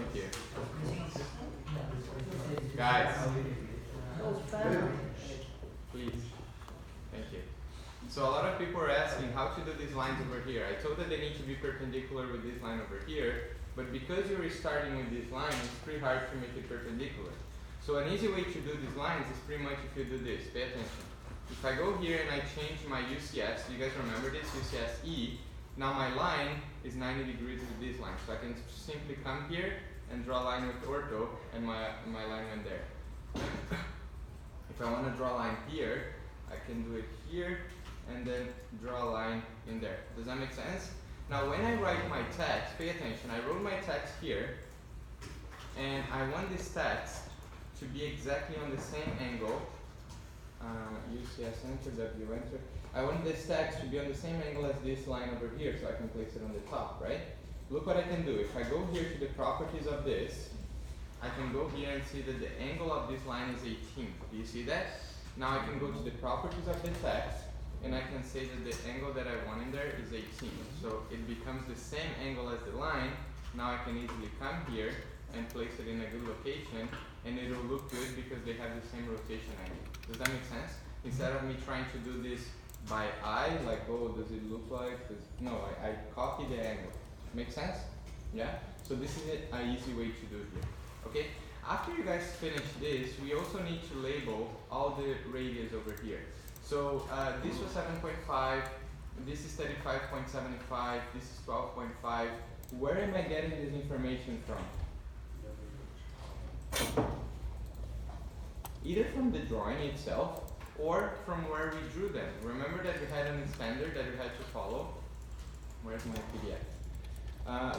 with you. Guys, please. Thank you. So a lot of people are asking how to do these lines over here. I told that they need to be perpendicular with this line over here, but because you're starting with this line, it's pretty hard to make it perpendicular. So an easy way to do these lines is pretty much if you do this. Pay attention. If I go here and I change my UCS, do you guys remember this? UCS E. Now my line is 90 degrees with this line. So I can simply come here and draw a line with ortho, and my line went there. If I want to draw a line here, I can do it here and then draw a line in there. Does that make sense? Now when I write my text, pay attention, I wrote my text here, and I want this text to be exactly on the same angle. UCS enter, W enter. I want this text to be on the same angle as this line over here, so I can place it on the top, right? Look what I can do. If I go here to the properties of this, I can go here and see that the angle of this line is 18. Do you see that? Now I can go to the properties of the text, and I can say that the angle that I want in there is 18. So it becomes the same angle as the line. Now I can easily come here and place it in a good location, and it will look good because they have the same rotation angle. Does that make sense? Instead of me trying to do this by eye, like, oh, does it look like this? No, I copy the angle. Make sense? Yeah? So this is an easy way to do here. Okay? After you guys finish this, we also need to label all the radius over here. So this was 7.5, this is 35.75, this is 12.5. Where am I getting this information from? Either from the drawing itself or from where we drew them. Remember that we had a standard that we had to follow. Where's my PDF?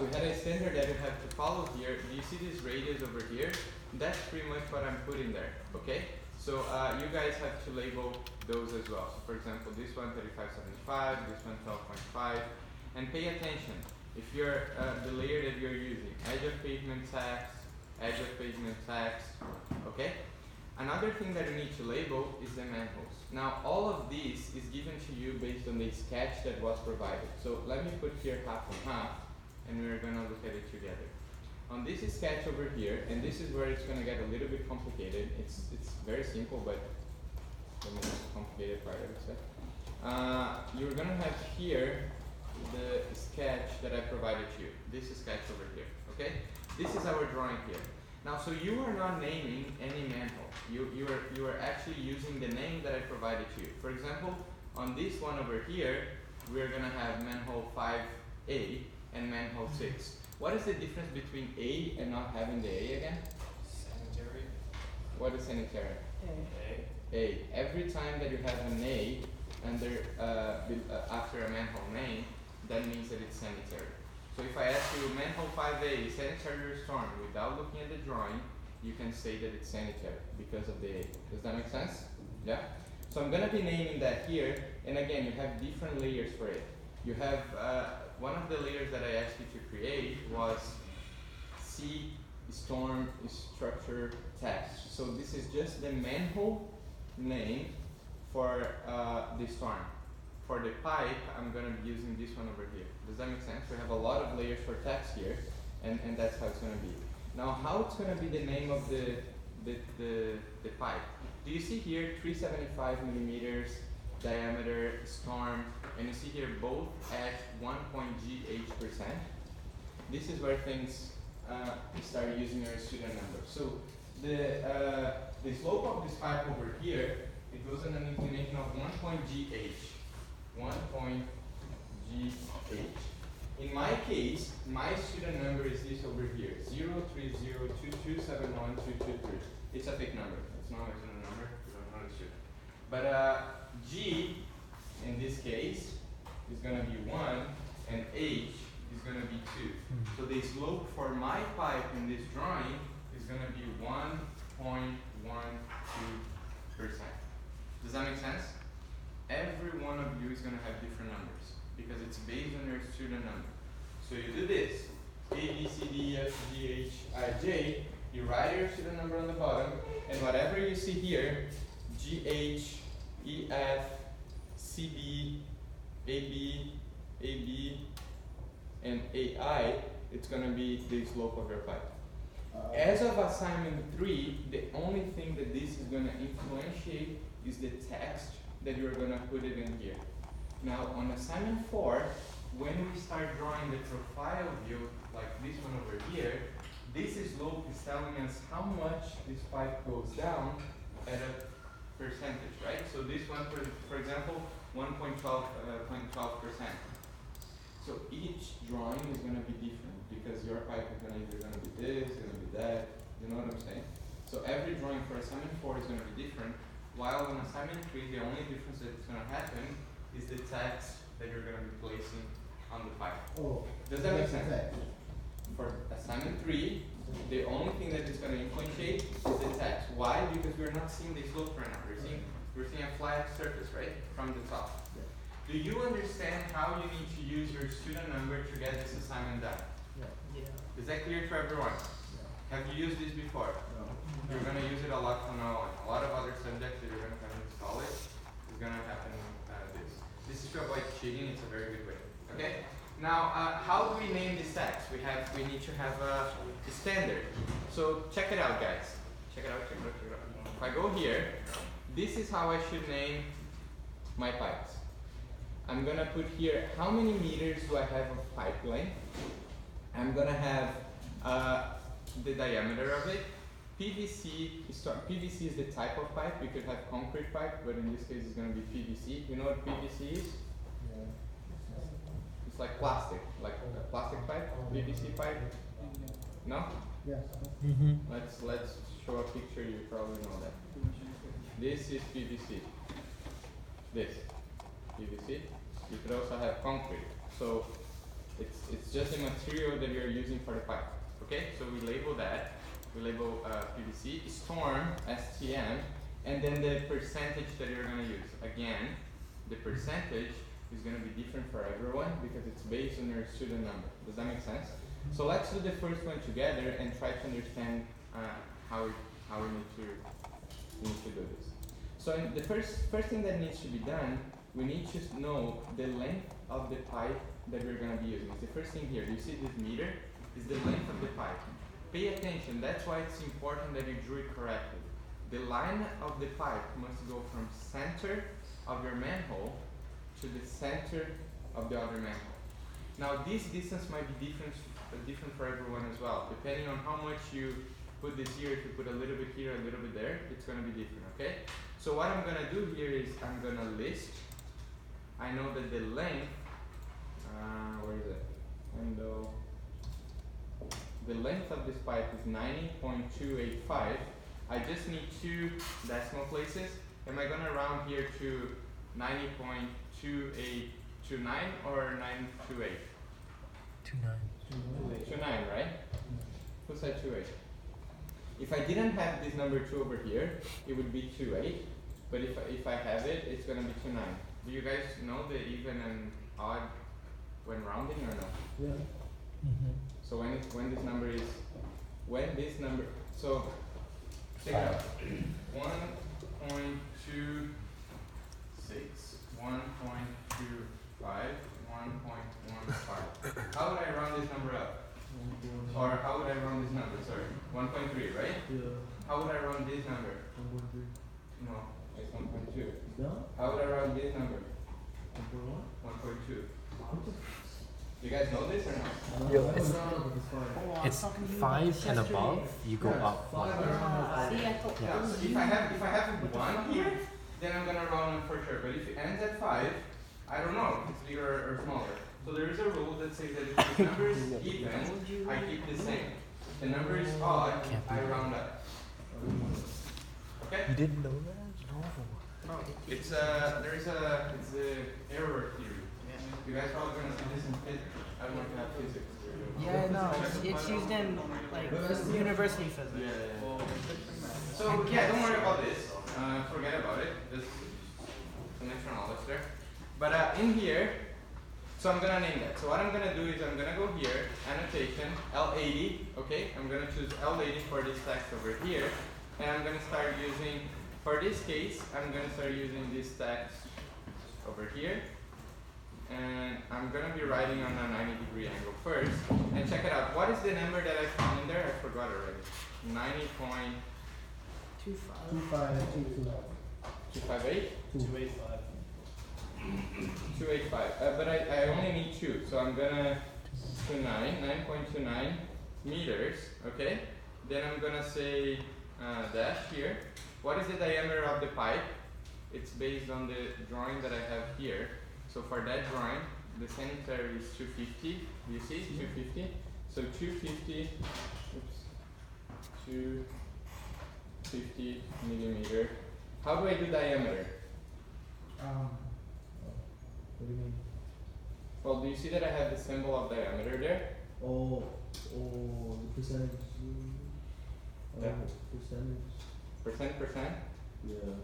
We had a standard that we had to follow here. Do you see this radius over here? That's pretty much what I'm putting there, okay? So you guys have to label those as well. So for example, this one 35.75, this one 12.5, and pay attention. If you're the layer that you're using, edge of pavement text, edge of pavement text, okay? Another thing that you need to label is the manholes. Now all of this is given to you based on the sketch that was provided. So let me put here half and half, and we're gonna look at it together. On this sketch over here, and this is where it's gonna get a little bit complicated. It's very simple, but the most complicated part, I would say. You're gonna have here the sketch that I provided to you. This sketch over here, okay? This is our drawing here. Now, so you are not naming any manhole. You are actually using the name that I provided to you. For example, on this one over here, we're gonna have manhole 5A and manhole 6. What is the difference between A and not having the A again? Sanitary. What is sanitary? A. Every time that you have an A under after a manhole name, that means that it's sanitary. So if I ask you manhole 5A is sanitary or storm, without looking at the drawing, you can say that it's sanitary because of the A. Does that make sense? Yeah? So I'm gonna be naming that here, and again, you have different layers for it. You have, one of the layers that I asked you to create was C, storm, structure, text. So this is just the manhole name for the storm. For the pipe, I'm gonna be using this one over here. Does that make sense? We have a lot of layers for text here, and that's how it's gonna be. Now, how it's gonna be the name of the pipe? Do you see here 375 millimeters diameter storm, and you see here both at 1.gh%? This is where things start using your student number. So the slope of this pipe over here, it goes in an inclination of 1.gh. 1.gh. In my case, my student number is this over here, 03022712223. It's a fake number. It's not my student number. You don't know the student. But G, in this case, is going to be 1, and H is going to be 2. So the slope for my pipe in this drawing is going to be 1.12%. Does that make sense? Every one of you is going to have different numbers because it's based on your student number. So you do this, A, B, C, D, F, G, H, I, J, you write your student number on the bottom, and whatever you see here, G, H, E, F, C, B, A, B, and A, I, it's going to be the slope of your pipe. As of assignment 3, the only thing that this is going to influentiate is the text that you're going to put it in here. Now on assignment 4, when we start drawing the profile view, like this one over here, this slope is telling us how much this pipe goes down at a percentage, right? So this one, for example, 1.12%. So each drawing is going to be different because your pipe is going to either going to be this, going to be that. You know what I'm saying? So every drawing for assignment 4 is going to be different. While on assignment 3, the only difference that's going to happen is the text that you're going to be placing on the pipe. Oh, does that make sense? For assignment 3, the only thing that is going to influentiate is the text. Why? Because we're not seeing the slope right now. We're seeing a flat surface, right, from the top. Yeah. Do you understand how you need to use your student number to get this assignment done? Yeah. Is that clear to everyone? Yeah. Have you used this before? No. You're going to use it a lot from now on. A lot of other subjects that you're going to have in college is going to happen this. This is to avoid cheating. It's a very good way. Okay? Now, how do we name this text? We need to have a standard. So check it out, guys. Check it out. If I go here, this is how I should name my pipes. I'm gonna put here how many meters do I have of pipe length. I'm gonna have the diameter of it. PVC is the type of pipe. We could have concrete pipe, but in this case it's gonna be PVC. You know what PVC is? Yeah. It's like plastic pipe, PVC pipe. No? Yes. Let's show a picture. You probably know that. This is PVC. This PVC. You could also have concrete. So it's just the material that you're using for the pipe. Okay? So we label that. We label PVC, Storm, STM, and then the percentage that you're going to use. Again, the percentage is going to be different for everyone because it's based on your student number. Does that make sense? So let's do the first one together and try to understand how we need to do this. So the first thing that needs to be done, we need to know the length of the pipe that we're going to be using. It's the first thing here. You see this meter? Is the length of the pipe. Pay attention. That's why it's important that you drew it correctly. The line of the pipe must go from center of your manhole to the center of the other manhole. Now this distance might be different for everyone as well. Depending on how much you put this here, if you put a little bit here, a little bit there, it's going to be different, okay? So what I'm going to do here is I'm going to list. I know that the length, where is it? Window. The length of this pipe is 90.285. I just need 2 decimal places. Am I going to round here to 90.2829 or 928? 29, right? Who said 28? If I didn't have this number 2 over here, it would be 28. But if I have it, it's going to be 29. Do you guys know the even and odd when rounding or no? Yeah. So when this number is, so check it out. 1.26, 1.25, 1.15. How would I round this number up? Or how would I round this number? Sorry, 1.3, right? Yeah. How would I round this number? 1.3. No, it's 1.2. Yeah. How would I round this number? 1.1. 1.2. You guys know this or not? Yo, it's 5 and above, you go up 1. Yeah, so if I have 1 here, then I'm gonna round them for sure. But if it ends at 5, I don't know if it's bigger or smaller. So there is a rule that says that if the number is even, I keep the same. If the number is odd, I round up. Okay? You didn't know that? It's the error theory. You guys probably gonna see this in physics. I don't know if you have physics. Yeah, no, it's used in like university physics. Yeah. So yeah, don't worry about this. Forget about it. Just some extra knowledge there. But in here, so I'm gonna name that. So what I'm gonna do is I'm gonna go here, annotation, L80, okay? I'm gonna choose L80 for this text over here. And I'm gonna start using, for this case, I'm gonna start using this text over here. And I'm gonna be writing on a 90-degree angle first. And check it out. What is the number that I found in there? I forgot. forgot already. 90.258? 2522. 285. But I only need 2, so I'm gonna 9.29 meters, okay? Then I'm gonna say dash here. What is the diameter of the pipe? It's based on the drawing that I have here. So for that drawing, the sanitary is 250. Do you see? 250. So 250, oops, 250 millimeter. How do I do diameter? What do you mean? Well, do you see that I have the symbol of diameter there? Oh, the percentage. Yeah. Percentage. Percent. Yeah.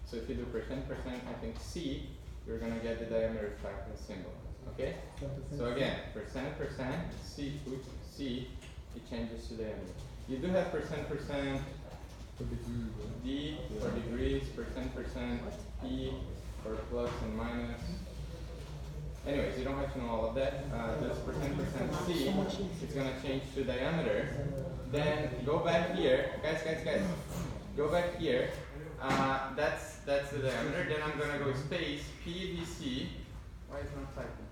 So if you do percent, I think C, you're gonna get the diameter factor symbol. Okay? So again, percent, C, oops, C, it changes to diameter. You do have percent, For degree, right? D for degrees, percent, E for plus and minus. Anyways, you don't have to know all of that. Just percent C, it's gonna change to diameter. Then go back here, guys. Go back here. That's the diameter. Then I'm gonna go space PVC. Why is it not typing?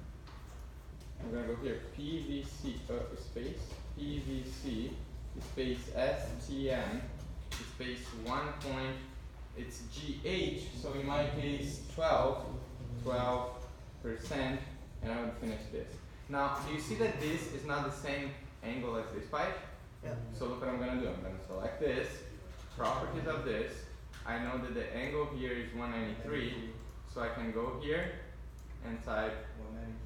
I'm gonna go here. PVC space PVC space STM space 1 point. It's GH. So in my case 12%, and I would finish this. Now, do you see that this is not the same angle as this pipe? Yeah. So look what I'm gonna do. I'm gonna select this, properties of this. I know that the angle here is 193, so I can go here and type 193.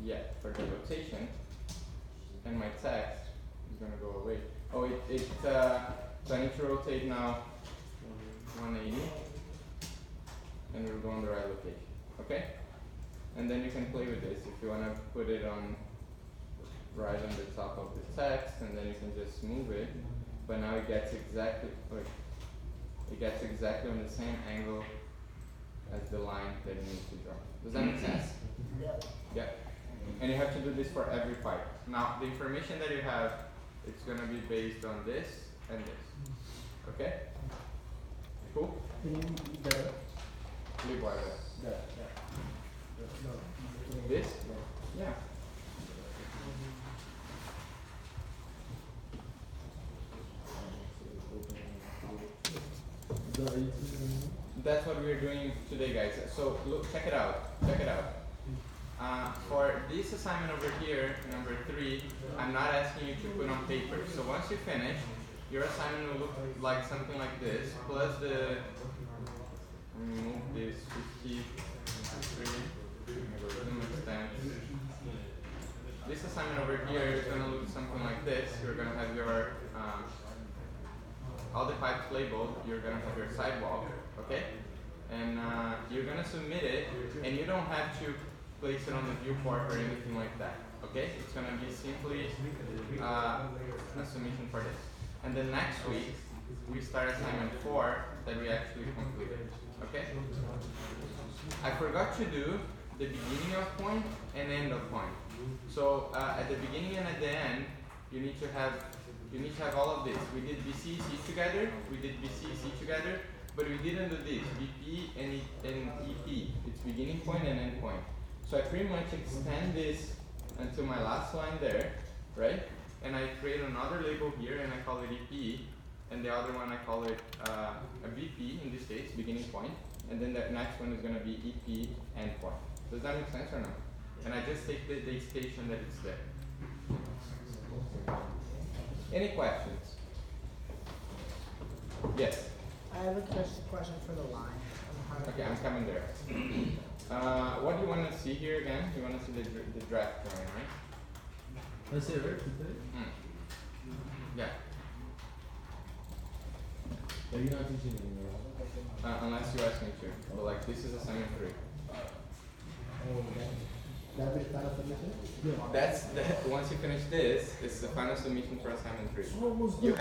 Yeah, for the rotation, and my text is gonna go away. Oh, so I need to rotate now 180, and we'll go on the right location. Okay? And then you can play with this if you wanna put it on right on the top of the text, and then you can just move it. But now it gets exactly on the same angle as the line that you need to draw. Does that make sense? Yeah. Yeah. And you have to do this for every pipe. Now the information that you have, it's gonna be based on this and this. Okay? Cool? Can you repeat that? Leave wire there. That. No. This? Yeah. That's what we're doing today, guys. So look, check it out. For this assignment over here, number 3, I'm not asking you to put on paper. So once you finish, your assignment will look like something like this, plus the, remove this 53, algorithm extent. This assignment over here is going to look something like this. You're going to have your, all the pipes labeled, you're going to have your sidewalk, okay? And you're going to submit it, and you don't have to place it on the viewport or anything like that, okay? It's going to be simply a submission for this. And then next week, we start assignment 4 that we actually completed, okay? I forgot to do the beginning of point and end of point. So at the beginning and at the end, you need to have all of this. We did BC, C together, but we didn't do this, BP and EP. It's beginning point and end point. So I pretty much extend this until my last line there, right? And I create another label here and I call it EP, and the other one I call it a BP, in this case, beginning point, and then the next one is going to be EP end point. Does that make sense or no? And I just take the station that it's there. Any questions? Yes? I have a question for the line. Okay, I'm coming there. What do you want to see here again? You want to see the draft drawing, right? That's it, right? Yeah. But you're not teaching anymore. Unless you ask me to. But like, this is assignment 3. Oh, that is final submission? Yeah. That's once you finish this, it's the final submission for assignment 3. Almost You done.